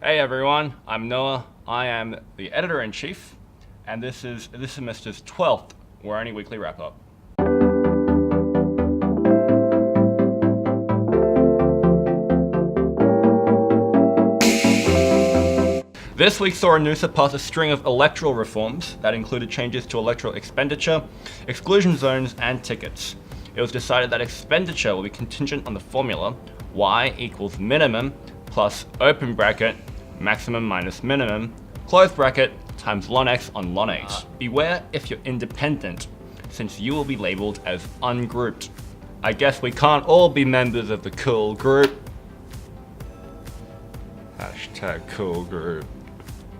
Hey everyone, I'm Noah. I am the editor-in-chief, and this is this semester's 12th Woroni Weekly Wrap-Up. This week saw Noosa pass a string of electoral reforms that included changes to electoral expenditure, exclusion zones, and tickets. It was decided that expenditure will be contingent on the formula y equals minimum plus open bracket maximum minus minimum, close bracket, times ln x on ln h. Beware if you're independent, since you will be labelled as ungrouped. I guess we can't all be members of the cool group. Hashtag cool group.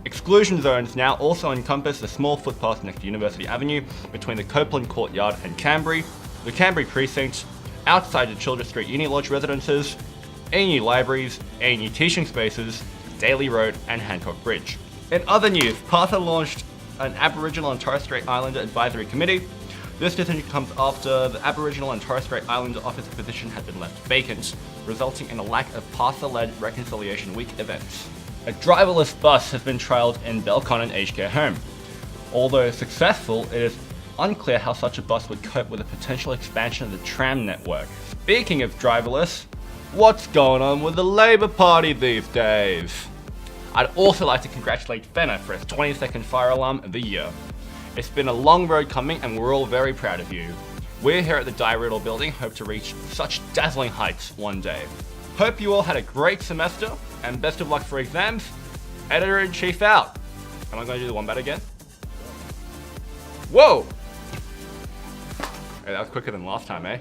Exclusion zones now also encompass the small footpath next to University Avenue between the Copeland Courtyard and Canberry, the Canberry Precinct, outside the Childress Street Uni Lodge residences, ANU libraries, ANU teaching spaces, Daly Road and Hancock Bridge. In other news, PASA launched an Aboriginal and Torres Strait Islander Advisory Committee. This decision comes after the Aboriginal and Torres Strait Islander office position had been left vacant, resulting in a lack of PASA-led Reconciliation Week events. A driverless bus has been trialled in Belconnen Aged Care Home. Although successful, it is unclear how such a bus would cope with a potential expansion of the tram network. Speaking of driverless, what's going on with the Labour Party these days? I'd also like to congratulate Fenner for his 22nd fire alarm of the year. It's been a long road coming and we're all very proud of you. We here at the Riddle building hope to reach such dazzling heights one day. Hope you all had a great semester and best of luck for exams. Editor-in-chief out. Am I going to do the wombat again? Whoa! Hey, that was quicker than last time, eh?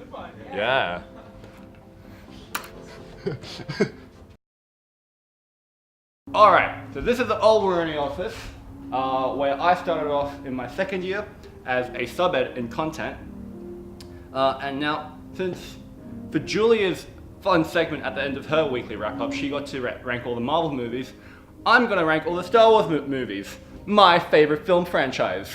Yeah. Alright, so this is the old Woroni office, where I started off in my second year as a sub-ed in content. And now, since for Julia's fun segment at the end of her weekly wrap-up, she got to rank all the Marvel movies, I'm gonna rank all the Star Wars movies, my favorite film franchise.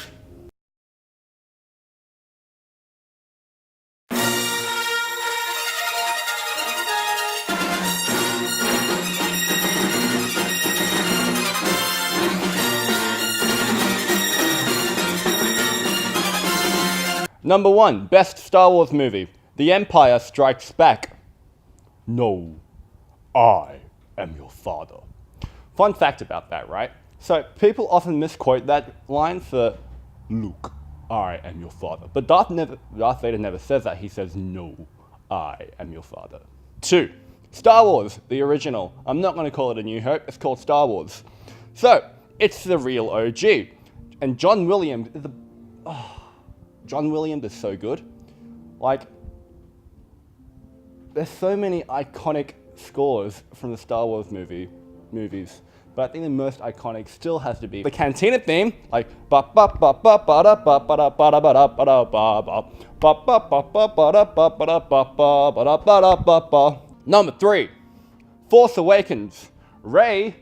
Number 1, best Star Wars movie, The Empire Strikes Back. No, I am your father. Fun fact about that, right? So people often misquote that line for Luke, I am your father. But Darth Vader never says that, he says, no, I am your father. 2, Star Wars, the original. I'm not going to call it A New Hope, it's called Star Wars. So, it's the real OG. And John Williams is John Williams is so good. Like, there's so many iconic scores from the Star Wars movies, but I think the most iconic still has to be the Cantina theme, like ba ba ba ba ba da ba ba da ba da ba da ba da ba ba ba ba ba ba ba da ba ba da ba ba ba da ba da ba ba. Number 3, Force Awakens. Rey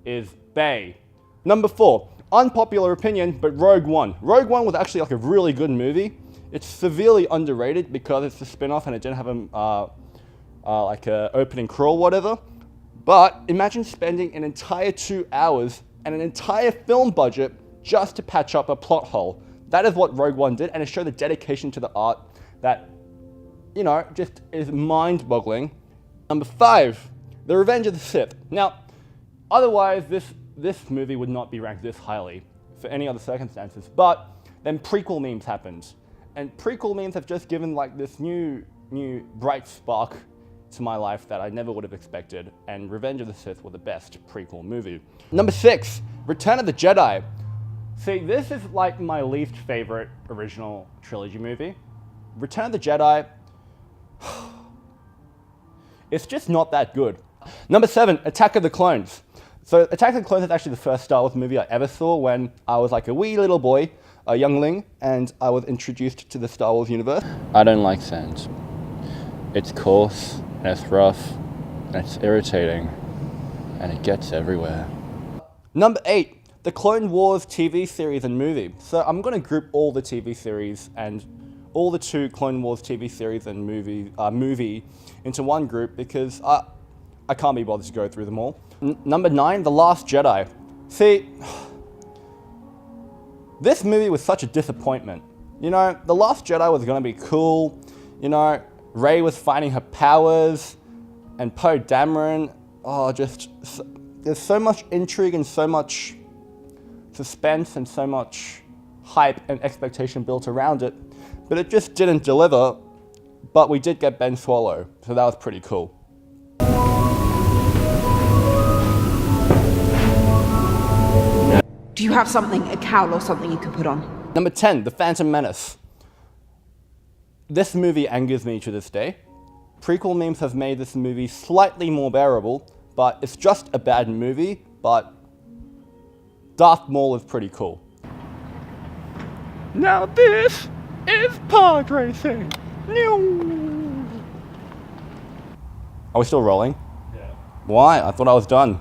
is bae. Number 4, unpopular opinion, but Rogue One. Rogue One was actually like a really good movie. It's severely underrated because it's a spin-off and it didn't have like a opening crawl, whatever. But imagine spending an entire 2 hours and an entire film budget just to patch up a plot hole. That is what Rogue One did, and it showed the dedication to the art that, you know, just is mind-boggling. Number 5, The Revenge of the Sith. Now, otherwise this movie would not be ranked this highly for any other circumstances, but then prequel memes happened. And prequel memes have just given like this new bright spark to my life that I never would have expected, and Revenge of the Sith were the best prequel movie. Number 6, Return of the Jedi. See, this is like my least favorite original trilogy movie. Return of the Jedi, it's just not that good. Number 7, Attack of the Clones. So Attack of the Clones is actually the first Star Wars movie I ever saw when I was like a wee little boy, a youngling, and I was introduced to the Star Wars universe. I don't like sand. It's coarse, and it's rough, and it's irritating, and it gets everywhere. Number 8, the Clone Wars TV series and movie. So I'm going to group all the TV series and all the 2 Clone Wars TV series and movie into one group because I can't be bothered to go through them all. Number 9, The Last Jedi. See, this movie was such a disappointment. You know, The Last Jedi was going to be cool. You know, Rey was finding her powers, and Poe Dameron. Oh, there's so much intrigue and so much suspense and so much hype and expectation built around it, but it just didn't deliver. But we did get Ben Swallow, so that was pretty cool. Do you have something, a cowl or something you can put on? Number 10, The Phantom Menace. This movie angers me to this day. Prequel memes have made this movie slightly more bearable, but it's just a bad movie, but Darth Maul is pretty cool. Now this is pod racing. Are we still rolling? Yeah. Why? I thought I was done.